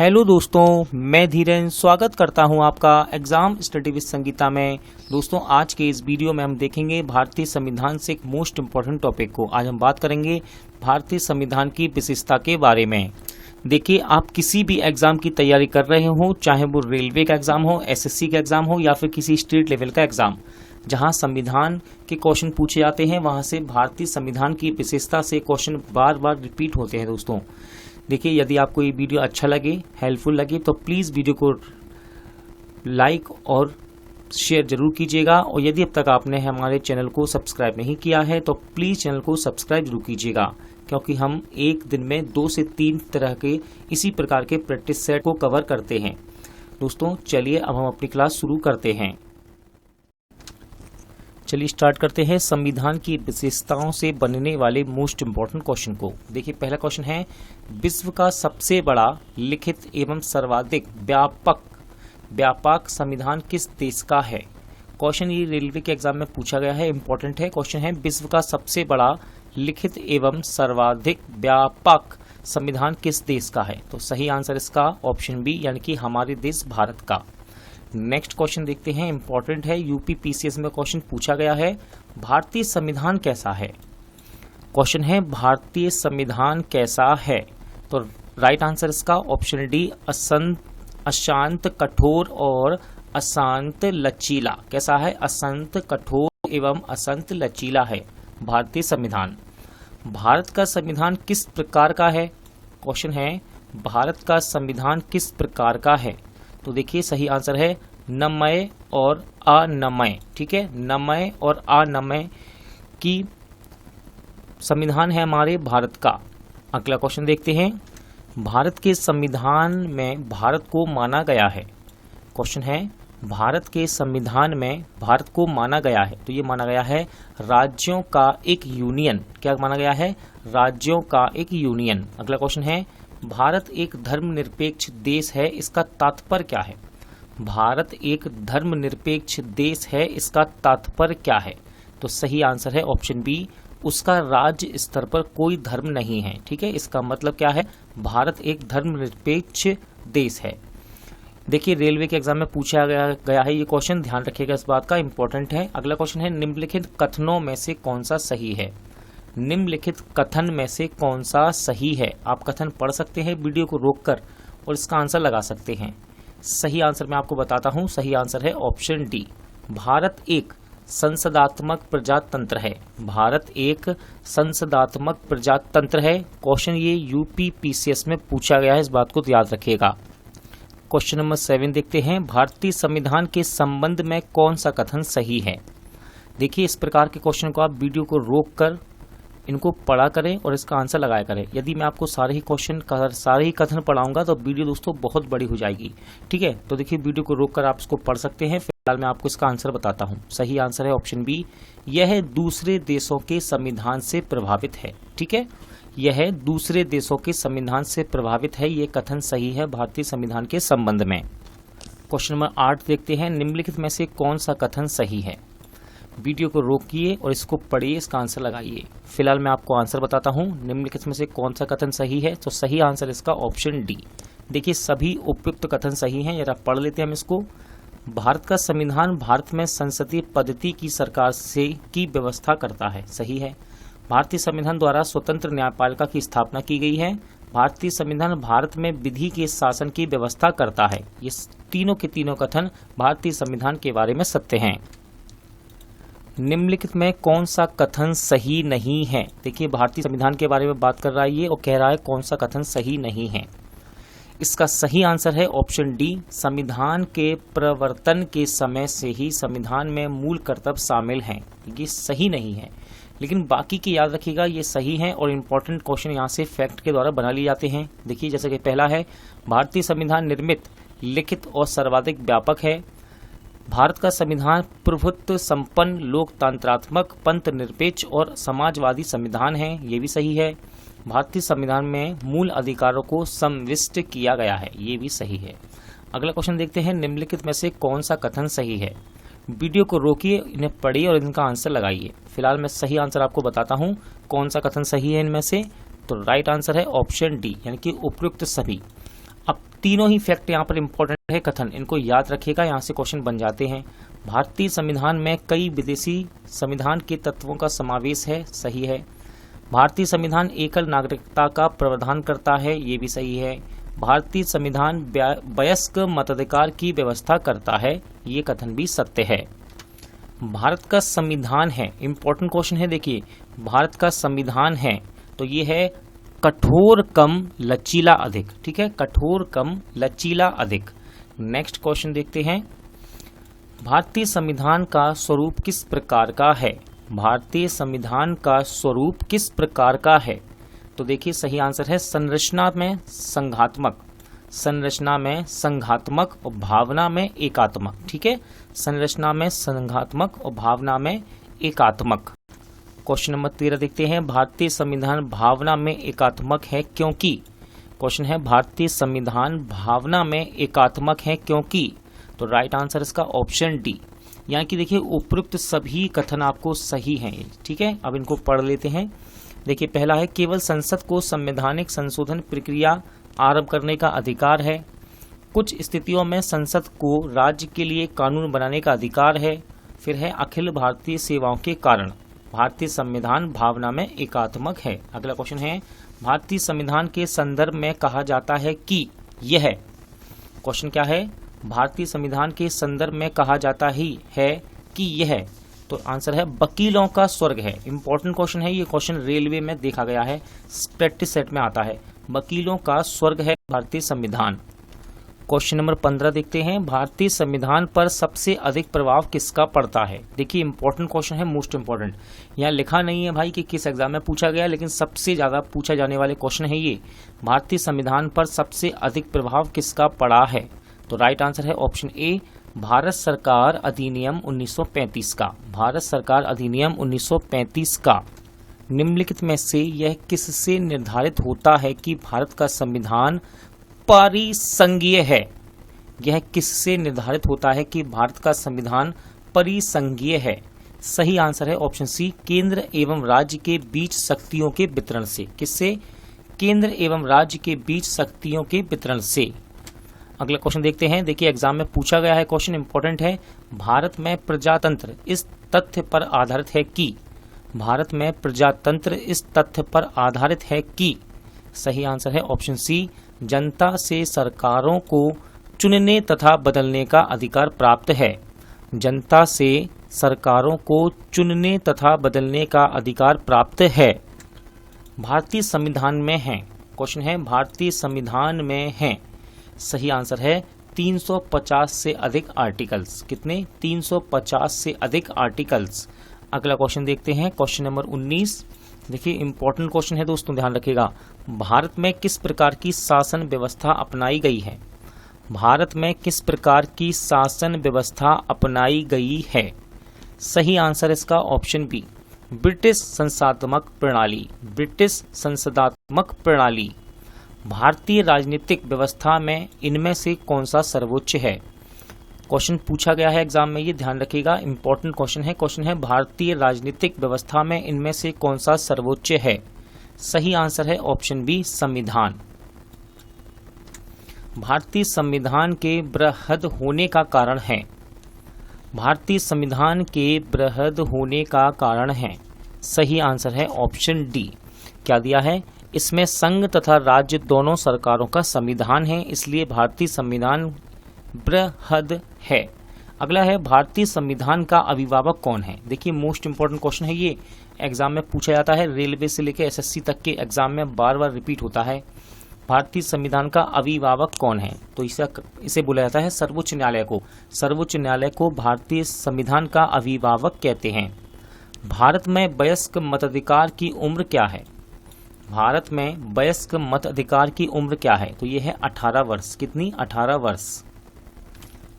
Hello दोस्तों, मैं धीरेन स्वागत करता हूं आपका एग्जाम स्टडी विद संगीता में। दोस्तों, आज के इस वीडियो में हम देखेंगे भारतीय संविधान से एक मोस्ट इम्पॉर्टेंट टॉपिक को। आज हम बात करेंगे भारतीय संविधान की विशेषता के बारे में। देखिए, आप किसी भी एग्जाम की तैयारी कर रहे हो, चाहे वो रेलवे का एग्जाम हो, एसएससी का एग्जाम हो या फिर किसी स्टेट लेवल का एग्जाम, जहां संविधान के क्वेश्चन पूछे जाते हैं, वहां से भारतीय संविधान की विशेषता से क्वेश्चन बार बार रिपीट होते हैं। दोस्तों देखिए, यदि आपको ये वीडियो अच्छा लगे, हेल्पफुल लगे, तो प्लीज़ वीडियो को लाइक और शेयर जरूर कीजिएगा। और यदि अब तक आपने हमारे चैनल को सब्सक्राइब नहीं किया है तो प्लीज़ चैनल को सब्सक्राइब जरूर कीजिएगा, क्योंकि हम एक दिन में 2 से 3 तरह के इसी प्रकार के प्रैक्टिस सेट को कवर करते हैं। दोस्तों चलिए अब हम अपनी क्लास शुरू करते हैं। चलिए स्टार्ट करते हैं संविधान की विशेषताओं से बनने वाले मोस्ट इम्पॉर्टेंट क्वेश्चन को। देखिए, पहला क्वेश्चन है, विश्व का सबसे बड़ा लिखित एवं सर्वाधिक व्यापक संविधान किस देश का है? क्वेश्चन ये रेलवे के एग्जाम में पूछा गया है, इंपॉर्टेंट है। क्वेश्चन है, विश्व का सबसे बड़ा लिखित एवं सर्वाधिक व्यापक संविधान किस देश का है? तो सही आंसर इसका ऑप्शन बी, यानी कि हमारे देश भारत का। नेक्स्ट क्वेश्चन देखते हैं, इंपॉर्टेंट है, यूपी पीसीएस में क्वेश्चन पूछा गया है, भारतीय संविधान कैसा है? क्वेश्चन है, भारतीय संविधान कैसा है? तो राइट आंसर इसका ऑप्शन डी, अशांत, कठोर और अशांत लचीला। कैसा है? अशांत, कठोर एवं अशांत लचीला है भारतीय संविधान। भारत का संविधान किस प्रकार का है? क्वेश्चन है, भारत का संविधान किस प्रकार का है? तो देखिए, सही आंसर है नमय और अनमय। ठीक है, नमय और अनमय की संविधान है हमारे भारत का। अगला क्वेश्चन देखते हैं, भारत के संविधान में भारत को माना गया है। क्वेश्चन है, भारत के संविधान में भारत को माना गया है, तो ये माना गया है राज्यों का एक यूनियन। क्या माना गया है? राज्यों का एक यूनियन। अगला क्वेश्चन है, भारत एक धर्मनिरपेक्ष देश है, इसका तात्पर्य क्या है? भारत एक धर्मनिरपेक्ष देश है, इसका तात्पर्य क्या है? तो सही आंसर है ऑप्शन बी, उसका राज्य स्तर पर कोई धर्म नहीं है। ठीक है, इसका मतलब क्या है? भारत एक धर्मनिरपेक्ष देश है। देखिए, रेलवे के एग्जाम में पूछा गया है ये क्वेश्चन, ध्यान रखिएगा इस बात का, इंपॉर्टेंट है। अगला क्वेश्चन है, निम्नलिखित कथनों में से कौन सा सही है? निम्नलिखित कथन में से कौन सा सही है? आप कथन पढ़ सकते हैं वीडियो को रोककर और इसका आंसर लगा सकते हैं। सही आंसर मैं आपको बताता हूं, सही आंसर है ऑप्शन डी, भारत एक संसदात्मक प्रजातंत्र है। भारत एक संसदात्मक प्रजातंत्र है। क्वेश्चन ये यूपी पीसीएस में पूछा गया है, इस बात को याद रखिएगा। क्वेश्चन नंबर 7 देखते हैं, भारतीय संविधान के संबंध में कौन सा कथन सही है? देखिए, इस प्रकार के क्वेश्चन को आप वीडियो को रोककर इनको पढ़ा करें और इसका आंसर लगाया करें। यदि मैं आपको सारे ही कथन पढ़ाऊंगा तो वीडियो दोस्तों बहुत बड़ी हो जाएगी। ठीक है, तो देखिए, वीडियो को रोककर आप इसको पढ़ सकते हैं। फिलहाल मैं आपको इसका आंसर बताता हूं। सही आंसर है ऑप्शन बी, यह दूसरे देशों के संविधान से प्रभावित है। ठीक है, यह दूसरे देशों के संविधान से प्रभावित है, ये कथन सही है भारतीय संविधान के संबंध में। क्वेश्चन नंबर 8 देखते हैं, निम्नलिखित में से कौन सा कथन सही है? वीडियो को रोकिए और इसको पढ़िए, इसका आंसर लगाइए। फिलहाल मैं आपको आंसर बताता हूं, निम्नलिखित में से कौन सा कथन सही है। तो सही आंसर इसका ऑप्शन डी। देखिए, सभी उपयुक्त कथन सही हैं, जरा पढ़ लेते हैं हम इसको। भारत का संविधान भारत में संसदीय पद्धति की सरकार से की व्यवस्था करता है, सही है। भारतीय संविधान द्वारा स्वतंत्र न्यायपालिका की स्थापना की गई है। भारतीय संविधान भारत में विधि के शासन की व्यवस्था करता है। ये तीनों के तीनों कथन भारतीय संविधान के बारे में सत्य हैं। निम्नलिखित में कौन सा कथन सही नहीं है? देखिए, भारतीय संविधान के बारे में बात कर रहा है ये और कह रहा है कौन सा कथन सही नहीं है। इसका सही आंसर है ऑप्शन डी, संविधान के प्रवर्तन के समय से ही संविधान में मूल कर्तव्य शामिल हैं। ये सही नहीं है, लेकिन बाकी की याद रखिएगा ये सही है। और इम्पोर्टेंट क्वेश्चन यहाँ से फैक्ट के द्वारा बना लिए जाते हैं। देखिए, जैसे कि पहला है, भारतीय संविधान निर्मित, लिखित और सर्वाधिक व्यापक है। भारत का संविधान प्रभुत्व संपन्न, लोकतंत्रात्मक, पंथ निरपेक्ष और समाजवादी संविधान है, ये भी सही है। भारतीय संविधान में मूल अधिकारों को समाविष्ट किया गया है, ये भी सही है। अगला क्वेश्चन देखते हैं, निम्नलिखित में से कौन सा कथन सही है? वीडियो को रोकिए, इन्हें पढ़िए और इनका आंसर लगाइए। फिलहाल मैं सही आंसर आपको बताता हूँ, कौन सा कथन सही है इनमें से। तो राइट आंसर है ऑप्शन डी, यानी कि उपयुक्त सभी। अब तीनों ही फैक्ट यहाँ पर इंपॉर्टेंट है, कथन इनको याद रखिएगा, यहाँ से क्वेश्चन बन जाते हैं। भारतीय संविधान में कई विदेशी संविधान के तत्वों का समावेश है, सही है। भारतीय संविधान एकल नागरिकता का प्रावधान करता है, ये भी सही है। भारतीय संविधान वयस्क मताधिकार की व्यवस्था करता है, ये कथन भी सत्य है। भारत का संविधान है, इंपॉर्टेंट क्वेश्चन है, देखिए भारत का संविधान है तो ये है कठोर कम लचीला अधिक, ठीक है, कठोर कम लचीला अधिक। नेक्स्ट क्वेश्चन देखते हैं, भारतीय संविधान का स्वरूप किस प्रकार का है? भारतीय संविधान का स्वरूप किस प्रकार का है? तो देखिए सही आंसर है संरचना में संघात्मक, संरचना में संघात्मक और भावना में एकात्मक, ठीक है, संरचना में संघात्मक और भावना में एकात्मक। क्वेश्चन नंबर 13 देखते हैं, भारतीय संविधान भावना में एकात्मक है क्योंकि, क्वेश्चन है भारतीय संविधान भावना में एकात्मक है क्योंकि, तो राइट आंसर इसका ऑप्शन डी, यानी कि देखिए उपयुक्त सभी कथन आपको सही हैं, ठीक है। अब इनको पढ़ लेते हैं। देखिए पहला है केवल संसद को संवैधानिक संशोधन प्रक्रिया आरंभ करने का अधिकार है। कुछ स्थितियों में संसद को राज्य के लिए कानून बनाने का अधिकार है। फिर है अखिल भारतीय सेवाओं के कारण भारतीय संविधान भावना में एकात्मक है। अगला क्वेश्चन है भारतीय संविधान के संदर्भ में कहा जाता है कि यह, क्वेश्चन क्या है, भारतीय संविधान के संदर्भ में कहा जाता ही है कि यह, तो आंसर है वकीलों का स्वर्ग है। इंपॉर्टेंट क्वेश्चन है, ये क्वेश्चन रेलवे में देखा गया है, प्रैक्टिस सेट में आता है, वकीलों का स्वर्ग है भारतीय संविधान। क्वेश्चन नंबर 15 देखते हैं, भारतीय संविधान पर सबसे अधिक प्रभाव किसका पड़ता है? देखिए इंपॉर्टेंट क्वेश्चन है, मोस्ट इंपॉर्टेंट, यहाँ लिखा नहीं है भाई कि किस एग्जाम में पूछा गया, लेकिन सबसे ज्यादा पूछा जाने वाले क्वेश्चन है ये, भारतीय संविधान पर सबसे अधिक प्रभाव किसका पड़ा है? तो राइट आंसर है ऑप्शन ए, भारत सरकार अधिनियम 1935 का। भारत सरकार अधिनियम 1935 का निम्नलिखित में से यह किससे निर्धारित होता है कि भारत का संविधान परिसंघीय है? यह किससे निर्धारित होता है कि भारत का संविधान परिसंघीय है? सही आंसर है ऑप्शन सी, केंद्र एवं राज्य के बीच शक्तियों के वितरण से। किससे? केंद्र एवं राज्य के बीच शक्तियों के वितरण से। अगला क्वेश्चन देखते हैं, देखिए एग्जाम में पूछा गया है, क्वेश्चन इंपॉर्टेंट है, भारत में प्रजातंत्र इस तथ्य पर आधारित है कि, भारत में प्रजातंत्र इस तथ्य पर आधारित है कि, सही आंसर है ऑप्शन सी, जनता से सरकारों को चुनने तथा बदलने का अधिकार प्राप्त है। जनता से सरकारों को चुनने तथा बदलने का अधिकार प्राप्त है। भारतीय संविधान में है, क्वेश्चन है भारतीय संविधान में है, सही आंसर है 350 से अधिक आर्टिकल्स। कितने? 350 से अधिक आर्टिकल्स। अगला क्वेश्चन देखते हैं, क्वेश्चन नंबर 19। देखिए इंपॉर्टेंट क्वेश्चन है दोस्तों, ध्यान रखिएगा। भारत में किस प्रकार की शासन व्यवस्था अपनाई गई है? भारत में किस प्रकार की शासन व्यवस्था अपनाई गई है? सही आंसर इसका ऑप्शन बी, ब्रिटिश संसदात्मक प्रणाली। ब्रिटिश संसदात्मक प्रणाली। भारतीय राजनीतिक व्यवस्था में इनमें से कौन सा सर्वोच्च है? क्वेश्चन पूछा गया है एग्जाम में, ये ध्यान रखिएगा, इंपॉर्टेंट क्वेश्चन है। क्वेश्चन है भारतीय राजनीतिक व्यवस्था में इनमें से कौन सा सर्वोच्च है? सही आंसर है ऑप्शन बी, संविधान। भारतीय संविधान के बृहद होने का कारण है। भारतीय संविधान के बृहद होने का कारण है, सही आंसर है ऑप्शन डी। क्या दिया है? इसमें संघ तथा राज्य दोनों सरकारों का संविधान है, इसलिए भारतीय संविधान बृहद है। अगला है भारतीय संविधान का अभिभावक कौन है? देखिए मोस्ट इंपोर्टेंट क्वेश्चन है, ये एग्जाम में पूछा जाता है, रेलवे से लेकर एसएससी तक के एग्जाम में बार बार रिपीट होता है। भारतीय संविधान का अभिभावक कौन है? तो इसे बोला जाता है सर्वोच्च न्यायालय को। सर्वोच्च न्यायालय को भारतीय संविधान का अभिभावक कहते हैं। भारत में वयस्क मताधिकार की उम्र क्या है? भारत में वयस्क मताधिकार की उम्र क्या है? तो ये है 18 वर्ष। कितनी? 18 वर्ष।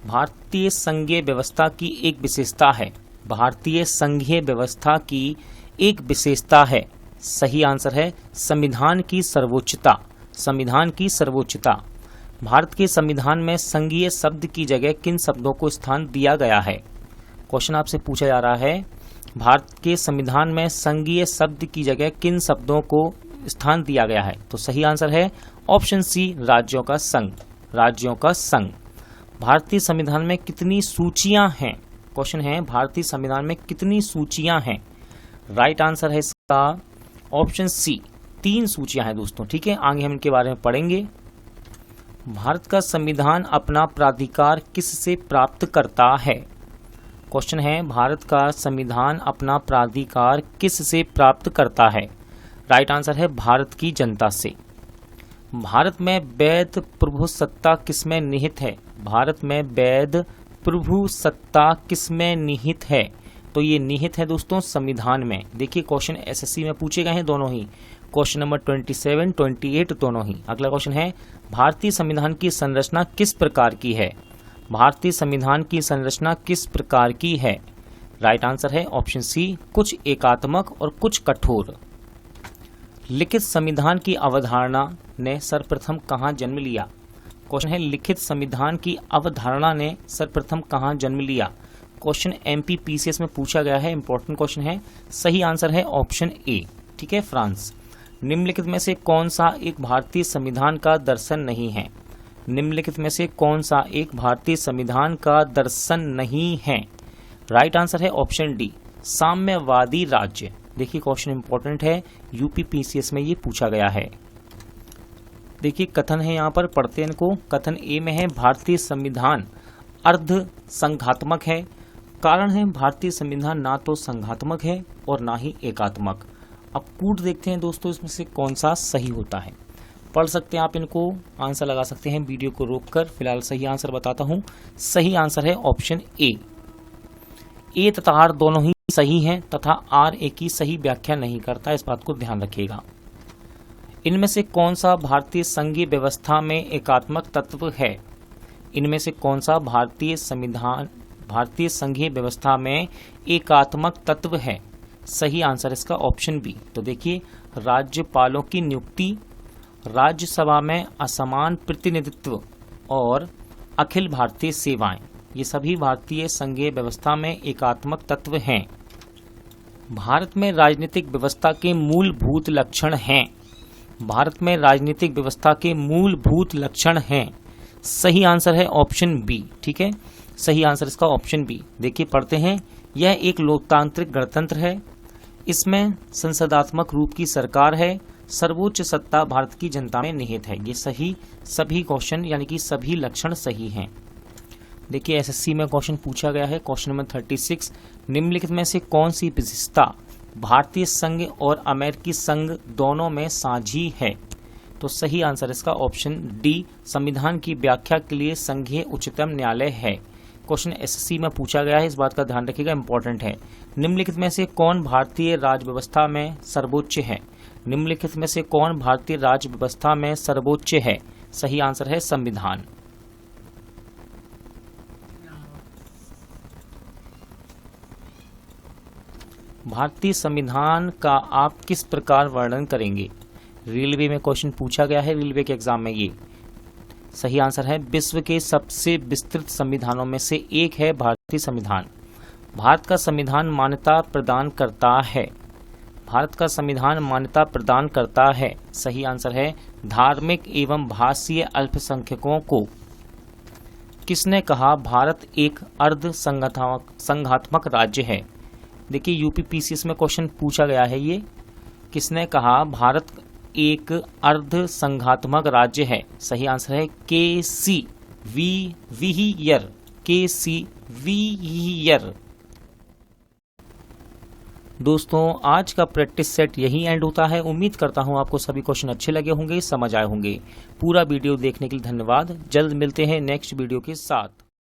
भारतीय संघीय व्यवस्था की एक विशेषता है। भारतीय संघीय व्यवस्था की एक विशेषता है, सही आंसर है संविधान की सर्वोच्चता। संविधान की सर्वोच्चता। भारत के संविधान में संघीय शब्द की जगह किन शब्दों को स्थान दिया गया है? क्वेश्चन आपसे पूछा जा रहा है, भारत के संविधान में संघीय शब्द की जगह किन शब्दों को स्थान दिया गया है? तो सही आंसर है ऑप्शन सी, राज्यों का संघ। राज्यों का संघ। भारतीय संविधान में कितनी सूचियां हैं? क्वेश्चन है भारतीय संविधान में कितनी सूचियां हैं? राइट आंसर है इसका ऑप्शन सी, 3 सूचियां हैं दोस्तों। ठीक है, आगे हम इनके बारे में पढ़ेंगे। भारत का संविधान अपना प्राधिकार किससे प्राप्त करता है? क्वेश्चन है भारत का संविधान अपना प्राधिकार किससे प्राप्त करता है? राइट आंसर है भारत की जनता से। भारत में वैध प्रभु सत्ता किसमें निहित है? भारत में वैध प्रभु सत्ता किसमें निहित है? तो ये निहित है दोस्तों संविधान में। देखिए क्वेश्चन एसएससी में पूछे गए हैं दोनों ही, क्वेश्चन नंबर 27, 28 दोनों ही। अगला क्वेश्चन है भारतीय संविधान की संरचना किस प्रकार की है? भारतीय संविधान की संरचना किस प्रकार की है? राइट आंसर है ऑप्शन सी, कुछ एकात्मक और कुछ कठोर। लिखित संविधान की अवधारणा ने सर्वप्रथम कहाँ जन्म लिया? क्वेश्चन है लिखित संविधान की अवधारणा ने सर्वप्रथम कहाँ जन्म लिया? क्वेश्चन एमपीपीसीएस में पूछा गया है, इंपॉर्टेंट क्वेश्चन है। सही आंसर है ऑप्शन ए, ठीक है, फ्रांस। निम्नलिखित में से कौन सा एक भारतीय संविधान का दर्शन नहीं है? निम्नलिखित में से कौन सा एक भारतीय संविधान का दर्शन नहीं है? राइट आंसर है ऑप्शन डी, साम्यवादी राज्य। देखिए क्वेश्चन इंपॉर्टेंट है, यूपीपीसीएस में ये पूछा गया है। देखिए कथन है, यहाँ पर पढ़ते हैं इनको। कथन ए में है भारतीय संविधान अर्ध संघात्मक है। कारण है भारतीय संविधान ना तो संघात्मक है और ना ही एकात्मक। अब कूट देखते हैं दोस्तों इसमें से कौन सा सही होता है। पढ़ सकते हैं आप इनको, आंसर लगा सकते हैं वीडियो को रोककर। फिलहाल सही आंसर बताता हूं। सही आंसर है ऑप्शन ए तथा आर दोनों ही सही हैं तथा आर ए की सही व्याख्या नहीं करता, इस बात को ध्यान रखिएगा। इनमें से कौन सा भारतीय संघीय व्यवस्था में एकात्मक तत्व है? इनमें से कौन सा भारतीय संघीय व्यवस्था में एकात्मक तत्व है? सही आंसर इसका ऑप्शन बी। तो देखिए राज्यपालों की नियुक्ति, राज्यसभा में असमान प्रतिनिधित्व और अखिल भारतीय सेवाएं, ये सभी भारतीय संघीय व्यवस्था में एकात्मक तत्व हैं। भारत में राजनीतिक व्यवस्था के मूलभूत लक्षण हैं। भारत में राजनीतिक व्यवस्था के मूलभूत लक्षण हैं। सही आंसर है ऑप्शन बी, ठीक है, सही आंसर इसका ऑप्शन बी। देखिए पढ़ते हैं, यह एक लोकतांत्रिक गणतंत्र है। इसमें संसदात्मक रूप की सरकार है। सर्वोच्च सत्ता भारत की जनता में निहित है। ये सही सभी क्वेश्चन यानी कि सभी लक्षण सही हैं। देखिए एसएससी में क्वेश्चन पूछा गया है, क्वेश्चन नंबर 36, निम्नलिखित में से कौन सी विशेषता भारतीय संघ और अमेरिकी संघ दोनों में साझी है? तो सही आंसर इसका ऑप्शन डी, संविधान की व्याख्या के लिए संघीय उच्चतम न्यायालय है। क्वेश्चन एसएससी में पूछा गया है, इस बात का ध्यान रखिएगा, इंपॉर्टेंट है। निम्नलिखित में से कौन भारतीय राज्य व्यवस्था में सर्वोच्च है? निम्नलिखित में से कौन भारतीय राज्य व्यवस्था में सर्वोच्च है? सही आंसर है संविधान। भारतीय संविधान का आप किस प्रकार वर्णन करेंगे? रेलवे में क्वेश्चन पूछा गया है, रेलवे के एग्जाम में ये। सही आंसर है विश्व के सबसे विस्तृत संविधानों में से एक है भारतीय संविधान। भारत का संविधान मान्यता प्रदान करता है। भारत का संविधान मान्यता प्रदान करता है। सही आंसर है धार्मिक एवं भाषीय अल्पसंख्यकों को। किसने कहा भारत एक अर्ध संघात्मक राज्य है? देखिए यूपीपीसीएस में क्वेश्चन पूछा गया है ये, किसने कहा भारत एक अर्ध संघात्मक राज्य है? सही आंसर है के.सी. वीहियर। के.सी. वीहियर। दोस्तों आज का प्रैक्टिस सेट यही एंड होता है। उम्मीद करता हूं आपको सभी क्वेश्चन अच्छे लगे होंगे, समझ आए होंगे। पूरा वीडियो देखने के लिए धन्यवाद। जल्द मिलते हैं नेक्स्ट वीडियो के साथ।